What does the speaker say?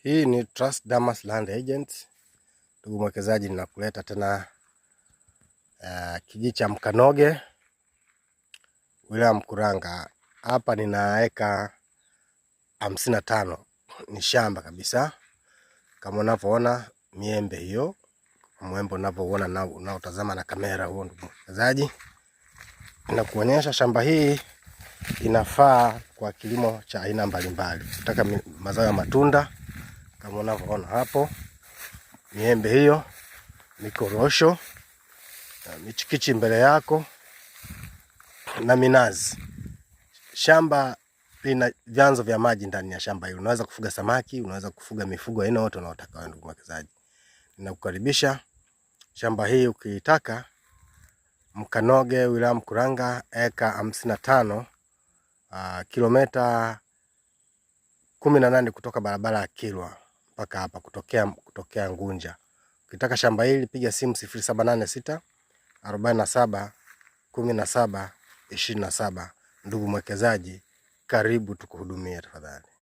Hii ni Trust Damas Land Agents. Ndugu mwekezaji, ninakuleta tena kijiji cha Mkanoge, wilaya Mkuranga. Hapa nina eka 55. Ni shamba kabisa. Kama unavyoona miembe hiyo, mwembe unavyoona na unaotazama na kamera huo, ndugu mwekezaji. Ninakuonyesha shamba hii inafaa kwa kilimo cha aina mbalimbali. Nataka mazao ya matunda kama unavyoona hapo. Miembe hiyo, mikorosho, michikichi mbele yako na minazi. Shamba lina vyanzo vya maji ndani ya shamba hilo. Unaweza kufuga samaki, unaweza kufuga mifugo aina yote unayotaka wewe, ndugu mwekezaji. Ninakukaribisha shamba hii ukitaka. Mkanoge, wilaya Mkuranga, eka 55, kilomita 18 kutoka barabara ya Kilwa mpaka hapa kutokea Ngunja. Ukitaka shamba hili piga simu 0786 47 17 27. Ndugu mwekezaji, karibu tukuhudumie tafadhali.